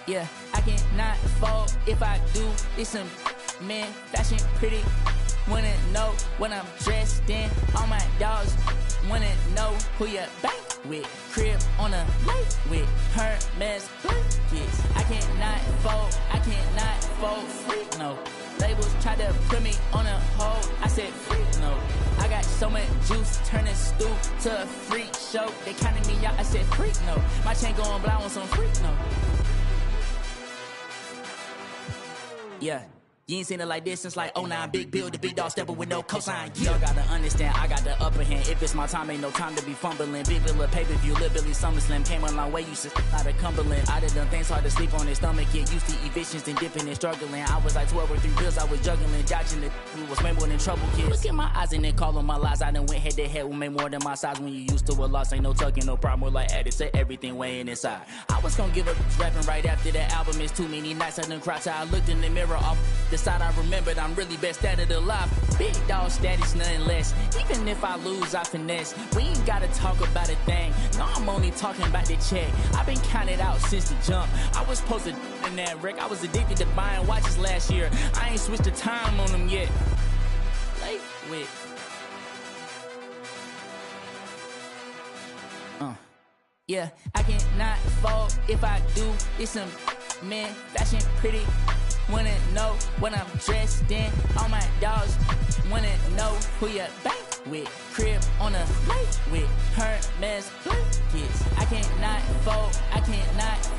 Yeah, I cannot fold if I do. It's some man, fashion pretty. Wanna know what I'm dressed in. All my dogs wanna know who you bank with. Crib on a lake with Hermes blankets. I cannot fold freak no. Labels try to put me on a hold. I said freak no. I got so much juice, turning stew to a freak show. They counted me out. I said freak no. My chain going blind on some freak no. Yeah. You ain't seen it like this since like 09, big bill, the big dog stepping with no cosign. Yeah. Y'all gotta understand, I got the upper hand. If it's my time, ain't no time to be fumbling. Big bill of pay-per-view, Lil Billy SummerSlam. Came a long way, used to out of Cumberland. I done things hard to sleep on his stomach. Get used to evictions and dipping and struggling. I was like 12 or 3 bills, I was juggling, dodging the we was way more than trouble kids. Look at my eyes and then call on my lies. I done went head to head with me more than my size. When you used to a loss, ain't no tucking, no problem. Like added to everything weighing inside. I was gonna give up rapping right after that album. It's too many nights I done cried till I looked in the mirror off the side I remembered. I'm really best at it alive. Big dog status, nothing less. Even if I lose, I finesse. We ain't gotta talk about a thing. No, I'm only talking about the check. I've been counted out since the jump. I was supposed to in that wreck. I was addicted to buying watches last year. I ain't switched the time on them yet. Late with. Yeah, I cannot fold if I do. It's some man, fashion pretty. Wanna know what I'm dressed in. All my dogs wanna know who you bank with. Crib on a lake with Hermes blankets. I cannot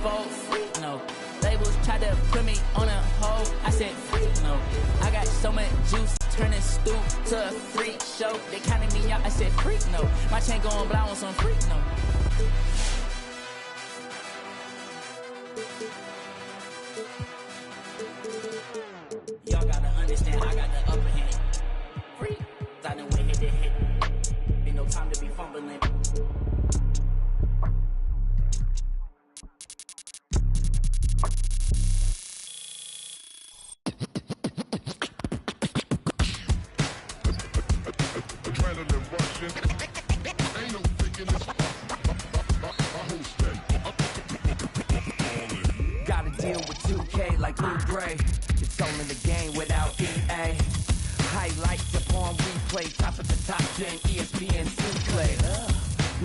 fold freak no. Labels try to put me on a hold. I said freak no. I got so much juice, turning stew to a freak show. They counted me out. I said freak no. My chain going blind on some freak no. Y'all gotta understand, I got the upper hand. Free, I done went head to head. Ain't no time to be fumbling. Adrenaline rushing. Ain't no faking this. Gotta deal with 2K like Blue Gray. It's all in the game without EA. Highlights upon replay, top of the top gen, ESPN Sinclair.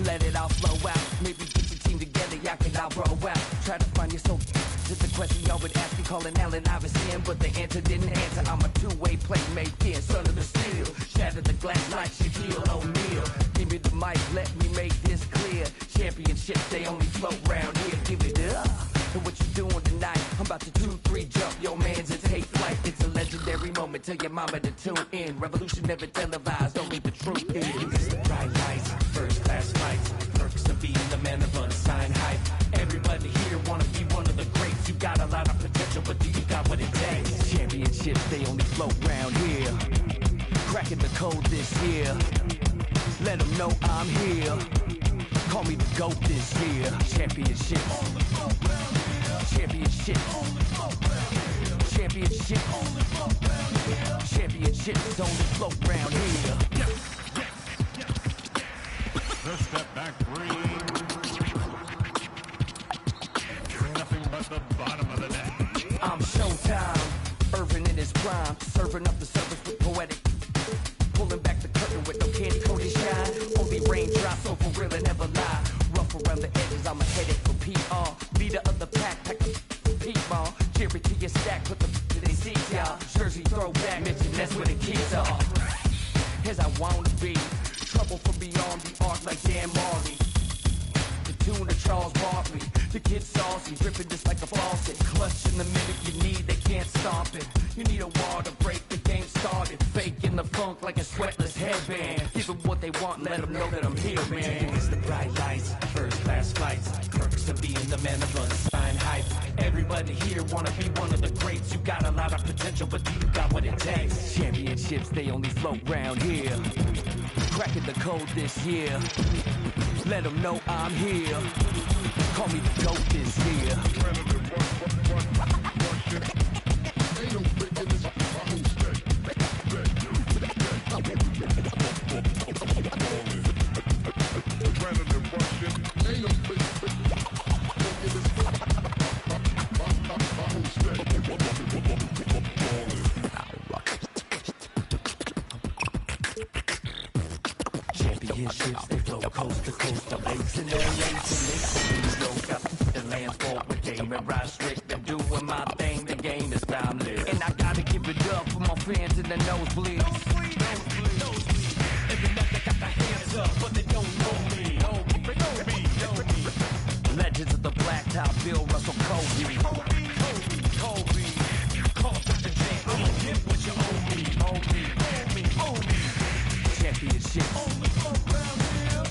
Let it all flow out. Maybe get your team together, y'all can all roll out. Try to find your soul. Just a question y'all would ask me, calling Allen Iverson, but the answer didn't answer. I'm a two-way playmaker, son of the steel. Shatter the glass like Shaquille O'Neal. Give me the mic, let me make this clear. Championships, they only float round here. Give it up. And what you doing tonight? I'm about to 2-3 jump your mans and take flight. It's a legendary moment. Tell your mama to tune in. Revolution never televised. Only the truth is. It's the bright lights, first class flights. Perks of being the man of unsigned hype. Everybody here wanna be one of the greats. You got a lot of potential, but do you got what it takes? Championships, they only float round here. Cracking the code this year. Let them know I'm here. Call me the GOAT this year. Championships. Championship. Championship. Championships only float round here. The step back three. Nothing but the bottom of the net. I'm Showtime. Irvin in his prime. Serving up the service with poetic. Pulling back the curtain with no candy coated shine. Only raindrops, so for real and never lie. Rough around the edges, I'm a headache for PR. Leader of the pack, pack a P-ball. Jerry to your stack, put the to their seats, y'all. Jersey throwback, mention that's where the kids are. As I wanna be, trouble from beyond the arc like Dan Marley. The tune of Charles Barkley, the kid saucy, dripping just like a faucet. Clutch in the minute you need, they can't stop it. You need a wall to break the game started. Faking the funk like a sweatless headband. Give them what they want, let them know that I'm here, man. It's the bright lights, first class flights. Perks of being the man of unsigned hype. Everybody here wanna be one of the greats. You got a lot of potential, but you got what it takes. Championships, they only float round here. Cracking the code this year. Let them know I'm here. Call me the GOAT this year. Ain't no faking this. Adrenaline rushing. Ain't no faking this. ships, they flow coast to coast. The lakes and the lakes and lakes. Yo, got the land for the game and ride strict and doing my thing. The game is boundless. And I gotta give it up for my fans in the nosebleeds. Every night they got their hands up, but they don't know me. Legends of the blacktop, Bill Russell, Kobe. I'ma get what you owe me. Championship.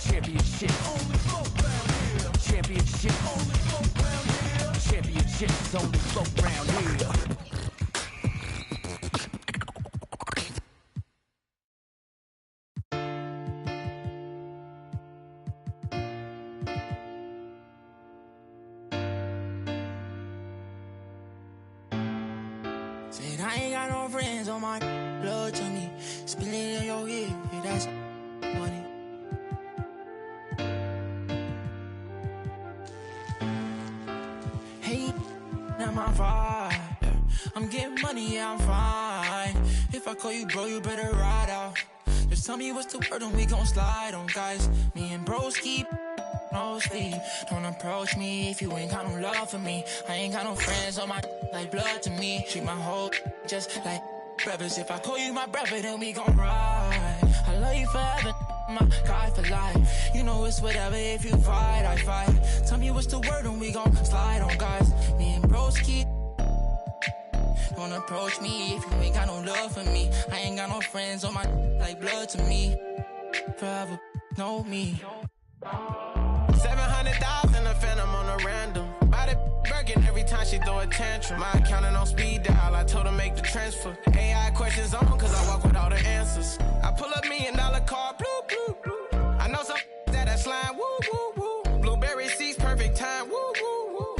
Championship. Championship. Championships only float round here. Said I ain't got no friends on my blood to me. Spill it in your ear, yeah, that's funny. Hey, not my vibe. I'm getting money, yeah, I'm fine. If I call you bro, you better ride out. Just tell me what's the word and we gon' slide on, guys. Me and bros keep no sleep. Don't approach me if you ain't got no love for me. I ain't got no friends on my like blood to me. Treat my whole just like brothers. If I call you my brother, then we gon' ride. I love you forever, my guy for life. You know it's whatever, if you fight, I fight. Tell me what's the word and we gon' slide on, guys. Me and bros keep. Don't approach me if you ain't got no love for me. I ain't got no friends on my like blood to me. Forever, know me. 700,000 a phantom on a random. Body working every time she throw a tantrum. My accountant on speed dial, I told her make the transfer. AI questions on, cause I walk with all the answers. I pull up $1 million car, blue, blue, blue. I know some that slime, woo, woo, woo. Blueberry seats, perfect time, woo, woo, woo.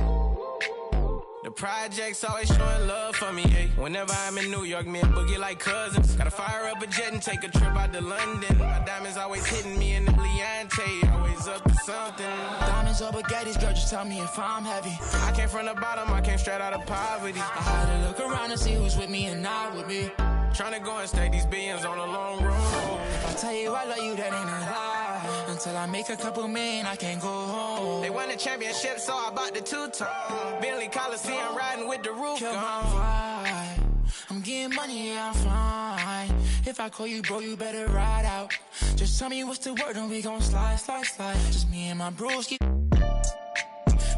The projects always showing love for me, ayy. Whenever I'm in New York, me and Boogie like cousins. Gotta fire up a jet and take a trip out to London. My diamonds always hitting me in the Leante, always up to something. Diamonds or baguettes, girl, just tell me if I'm heavy. I came from the bottom, I came straight out of poverty. I had to look around and see who's with me and not with me. Tryna go and stake these billions on a long road. If I tell you I love you, that ain't a lie. Until I make a couple million, I can't go home. They won the championship, so I bought the two-tone. Bentley Coliseum riding with the roof Kill my gone. vibe. I'm getting money, yeah, I'm fine. If I call you bro, you better ride out. Just tell me what's the word and we gon' slide, slide, slide. Just me and my broski.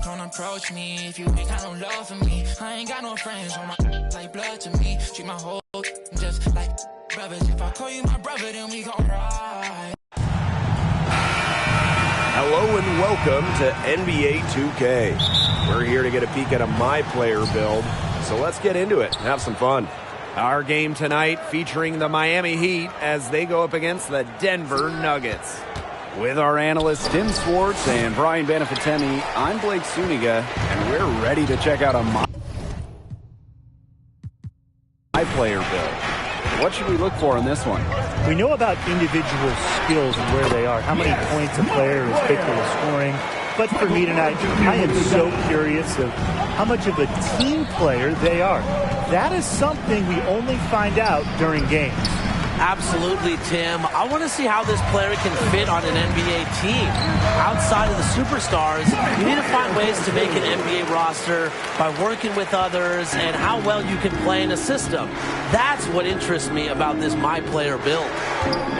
Don't approach me if you ain't got no love for me. I ain't got no friends on my like blood to me. Treat my whole just like brothers. If I call you my brother, then we gon' ride. Hello and welcome to NBA 2K. We're here to get a peek at a My Player build, so let's get into it and have some fun. Our game tonight featuring the Miami Heat as they go up against the Denver Nuggets. With our analysts Tim Swartz and Brian Benefatemi, I'm Blake Suniga, and we're ready to check out a My Player build. What should we look for in this one? We know about individual skills and where they are, how many points a player is capable of scoring. But for me tonight, I am so curious of how much of a team player they are. That is something we only find out during games. Absolutely, Tim. I want to see how this player can fit on an NBA team. Outside of the superstars, you need to find ways to make an NBA roster by working with others and how well you can play in a system. That's what interests me about this My Player build.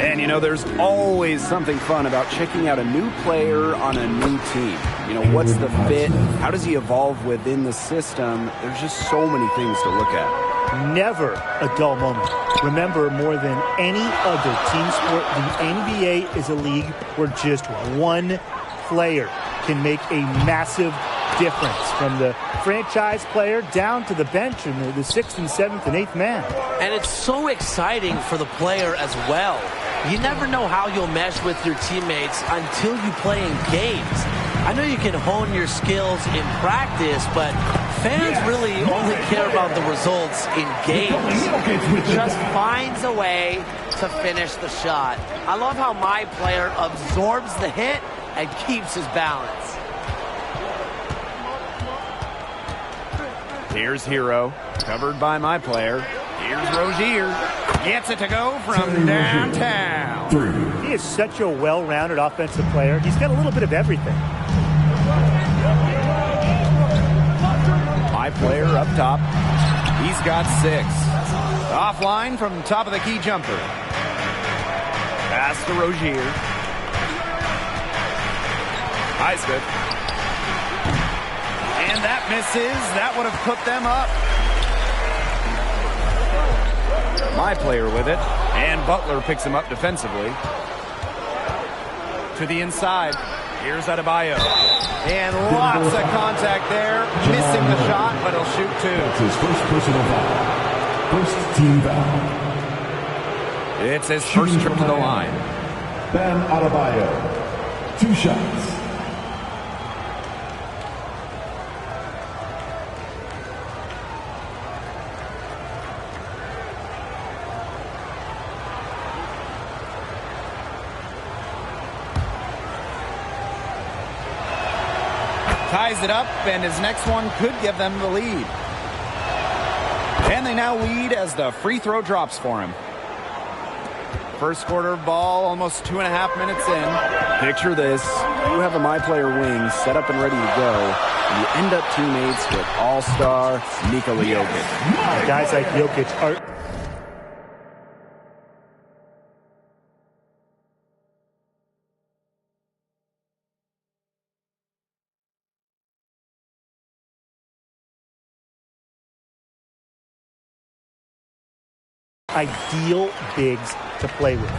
And, you know, there's always something fun about checking out a new player on a new team. You know, what's the fit? How does he evolve within the system? There's just so many things to look at. Never a dull moment. Remember, more than any other team sport, the NBA is a league where just one player can make a massive difference, from the franchise player down to the bench and the 6th and 7th and 8th man. And it's so exciting for the player as well. You never know how you'll mesh with your teammates until you play in games. I know you can hone your skills in practice, but fans really only care about the results in games. He just finds a way to finish the shot. I love how My Player absorbs the hit and keeps his balance. Here's Hero, covered by My Player. Here's Rozier, gets it to go from downtown. He is such a well-rounded offensive player. He's got a little bit of everything. My player up top. He's got 6. Offline from top of the key jumper. Pass to Rozier. Highsmith. And that misses. That would have put them up. My player with it. And Butler picks him up defensively. To the inside. Here's Adebayo. And lots of contact there. Missing the shot, but he'll shoot 2. That's his first personal foul. First team foul. It's his first trip to the line. Bam Adebayo. 2 shots. Ties it up, and his next one could give them the lead. And they now lead as the free throw drops for him. First quarter of ball, almost 2.5 minutes in. Picture this. You have a My Player wing set up and ready to go. And you end up teammates with all-star Nikola Jokic. Guys like Jokic are... ideal bigs to play with.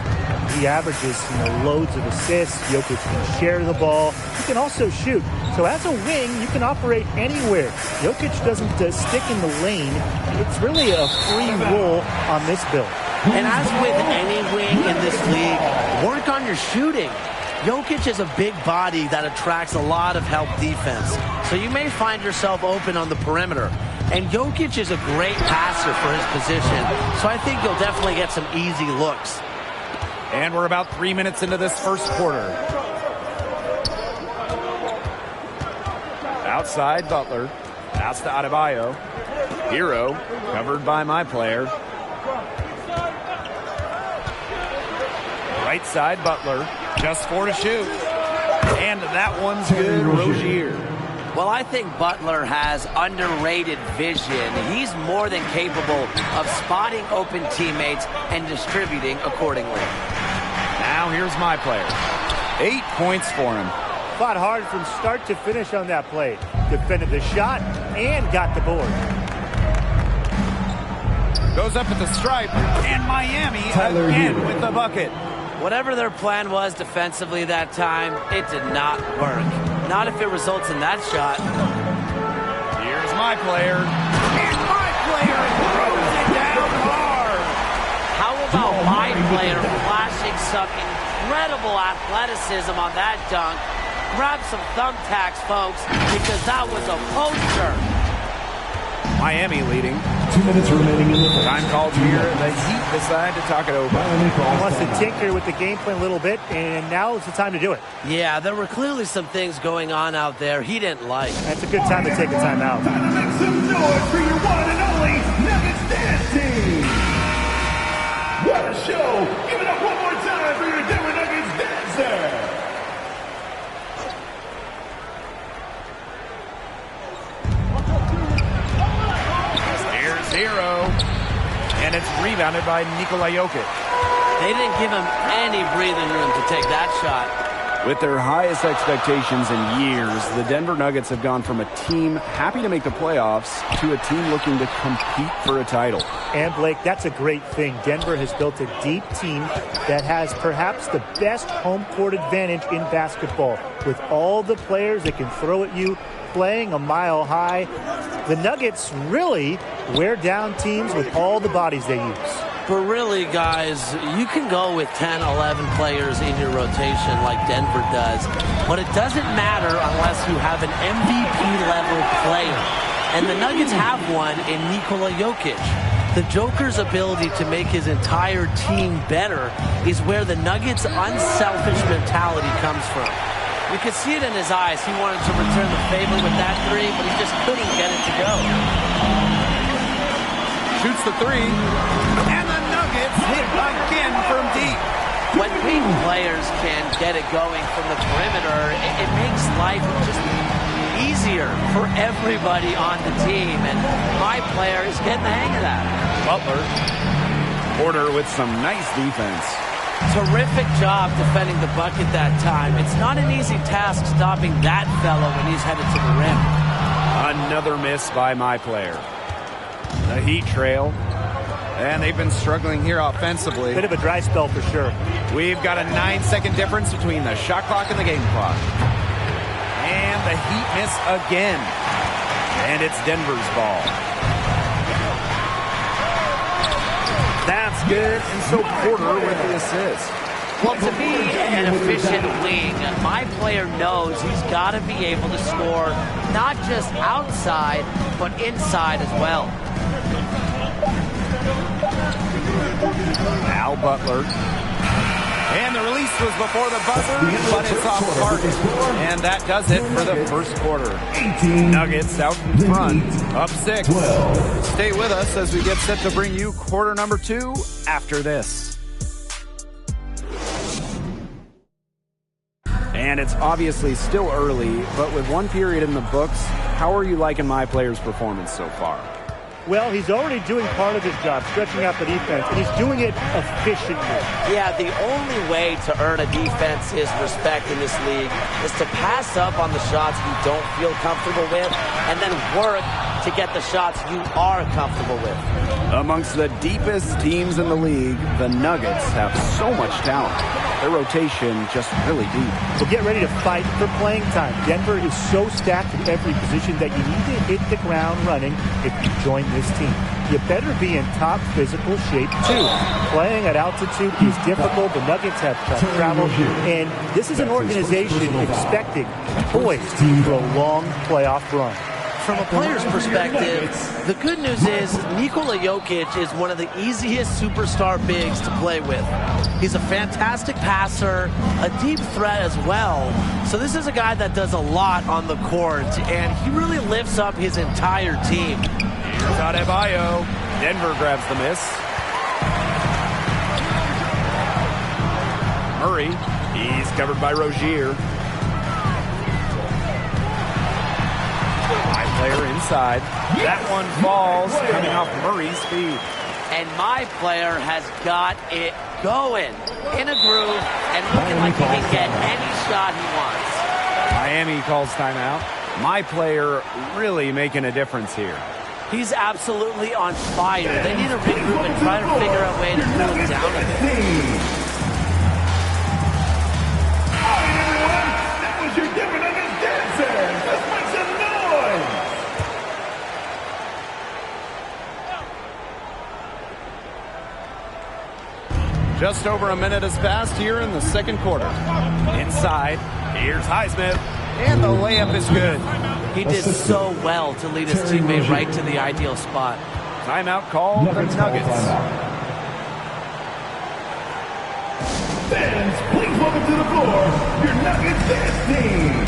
He averages, loads of assists. Jokic can share the ball. He can also shoot. So as a wing, you can operate anywhere. Jokic doesn't stick in the lane. It's really a free roll on this build. And as with any wing in this league, work on your shooting. Jokic is a big body that attracts a lot of help defense. So you may find yourself open on the perimeter. And Jokic is a great passer for his position. So I think you'll definitely get some easy looks. And we're about 3 minutes into this first quarter. Outside, Butler. Pass to Adebayo. Hero, covered by my player. Right side, Butler. Just 4 to shoot. And that one's good, Rozier. Well, I think Butler has underrated vision. He's more than capable of spotting open teammates and distributing accordingly. Now here's my player. 8 points for him. Fought hard from start to finish on that play. Defended the shot and got the board. Goes up at the stripe, and Miami again with the bucket. Whatever their plan was defensively that time, it did not work. Not if it results in that shot. Here's my player. And my player throws it down hard. How about my player flashing some incredible athleticism on that dunk? Grab some thumbtacks, folks, because that was a poster. Miami leading. 2 minutes remaining in the first. Time called here. The Heat decide to talk it over. He wants to tinker with the game plan a little bit, and now is the time to do it. Yeah, there were clearly some things going on out there he didn't like. That's a good time to take a timeout. Make some noise for your one and only Nuggets Dance Team. What a show! Give it up one more time for your Denver Nuggets dancer. Zero, and it's rebounded by Nikola Jokic. They didn't give him any breathing room to take that shot. With their highest expectations in years, the Denver Nuggets have gone from a team happy to make the playoffs to a team looking to compete for a title. And Blake, that's a great thing. Denver has built a deep team that has perhaps the best home court advantage in basketball. With all the players that can throw at you, playing a mile high, the Nuggets really wear down teams with all the bodies they use. But really, guys, you can go with 10, 11 players in your rotation like Denver does, but it doesn't matter unless you have an MVP-level player. And the Nuggets have one in Nikola Jokic. The Joker's ability to make his entire team better is where the Nuggets' unselfish mentality comes from. You could see it in his eyes. He wanted to return the favor with that three, but he just couldn't get it to go. Shoots the three, and the Nuggets hit again from deep. when big players can get it going from the perimeter, it makes life just easier for everybody on the team, and my player is getting the hang of that. Butler. Porter with some nice defense. Terrific job defending the bucket that time. It's not an easy task stopping that fellow when he's headed to the rim. Another miss by my player. The Heat trail. And they've been struggling here offensively. Bit of a dry spell for sure. We've got a 9-second difference between the shot clock and the game clock. And the Heat miss again. And it's Denver's ball. That's good. And so Porter with the assist. Well, to be an efficient wing, my player knows he's got to be able to score not just outside, but inside as well. Now Butler. And the release was before the buzzer, but it's off the target. And that does it for the first quarter. Nuggets out in front, up 6. Stay with us as we get set to bring you quarter number 2 after this. And it's obviously still early, but with one period in the books, how are you liking my player's performance so far? Well, he's already doing part of his job, stretching out the defense, and he's doing it efficiently. Yeah, the only way to earn a defense's respect in this league is to pass up on the shots you don't feel comfortable with and then work to get the shots you are comfortable with. Amongst the deepest teams in the league, the Nuggets have so much talent. Their rotation just really deep. So get ready to fight for playing time. Denver is so stacked at every position that you need to hit the ground running if you join this team. You better be in top physical shape, too. Playing at altitude is difficult. The Nuggets have tough travel, and this is an organization expecting, poised for a long playoff run. From a player's perspective, the good news is Nikola Jokic is one of the easiest superstar bigs to play with. He's a fantastic passer, a deep threat as well. So this is a guy that does a lot on the court, and he really lifts up his entire team. Here's Adebayo. Denver grabs the miss. Murray. He's covered by Rozier. Player inside. That one falls, coming off Murray's feed. And my player has got it going in a groove and looking like he can get any shot he wants. Miami calls timeout. My player really making a difference here. He's absolutely on fire. They need to regroup and try to figure out a way to cool him down a bit. All right, everyone. That was your Denver Nuggets dancers. Let's make some noise. Just over a minute has passed here in the second quarter. Inside, here's Highsmith, and the layup is good. He did so well to lead his teammate right to the ideal spot. Timeout called the Nuggets. Fans, please welcome to the floor your Nuggets dance team.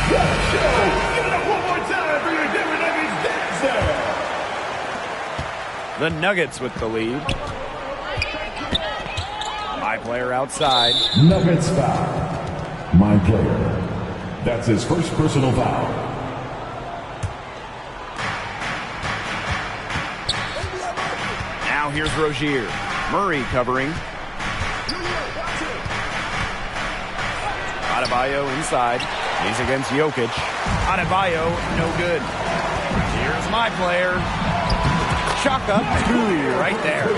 What a show! Give it up one more time for your Denver Nuggets dancer. The Nuggets with the lead. My player outside. Nuggets foul. My player. That's his first personal foul. Now here's Rozier. Murray covering. Adebayo inside. He's against Jokic. Adebayo, no good. Here's my player. Chalk up 2 right there.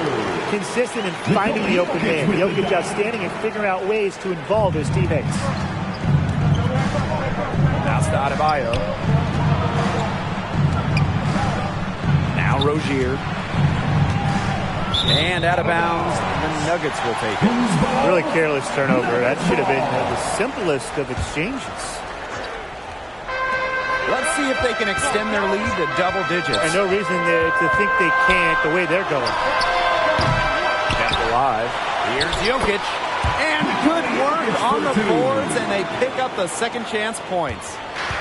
Consistent in finding the open man. Jokic outstanding in figuring out ways to involve his teammates. Pass to Adebayo. Now Rozier. And out of bounds, the Nuggets will take it. Really careless turnover. That should have been the simplest of exchanges. Let's see if they can extend their lead to double digits. And no reason to think they can't the way they're going. Kept alive. Here's Jokic. And good work on the boards, and they pick up the second chance points.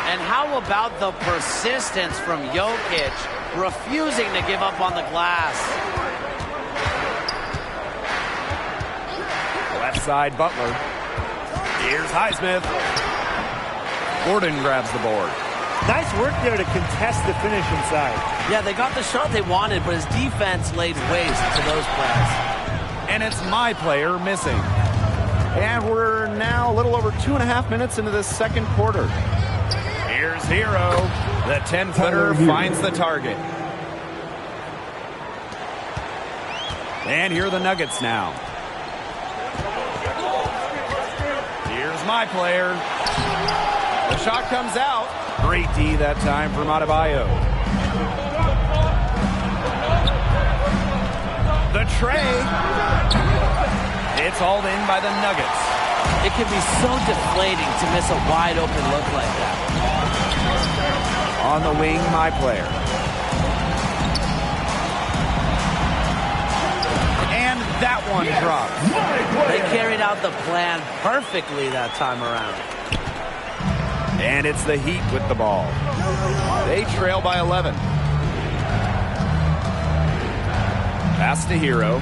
And how about the persistence from Jokic, refusing to give up on the glass? outside Butler. Here's Highsmith. Gordon grabs the board. Nice work there to contest the finish inside. Yeah, they got the shot they wanted, but his defense laid waste to those plays. And it's my player missing. And we're now a little over 2.5 minutes into the second quarter. Here's Hero. The 10-footer finds the target. And here are the Nuggets now. Here's my player. The shot comes out. Great D that time from Adebayo. The tray. It's hauled in by the Nuggets. It can be so deflating to miss a wide open look like that. On the wing, my player. And that one dropped. They carried out the plan perfectly that time around. And it's the Heat with the ball. They trail by 11. Pass to Hero.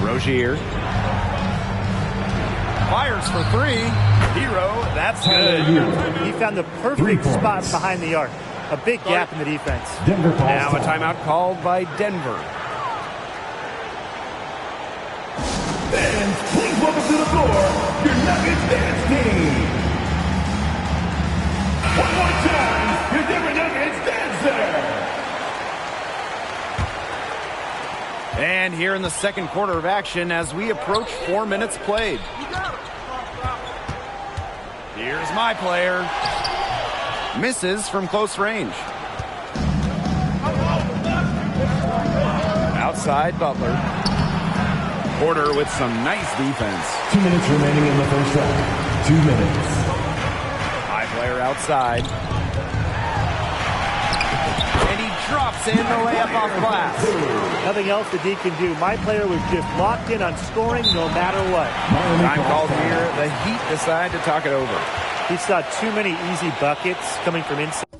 Rozier. Fires for three. Hero, that's good. He found the perfect spot behind the arc. A big gap in the defense. Now a timeout called by Denver. Fans, please welcome to the floor your Nuggets dance team. One more time, your Denver Nuggets dancer. And here in the second quarter of action as we approach 4 minutes played. Here's my player. Misses from close range. Outside Butler. Porter with some nice defense. 2 minutes remaining in the first half. 2 minutes. High player outside. And he drops in the layup off glass. Nothing else the D can do. My player was just locked in on scoring no matter what. Time called here. The Heat decide to talk it over. He saw too many easy buckets coming from inside.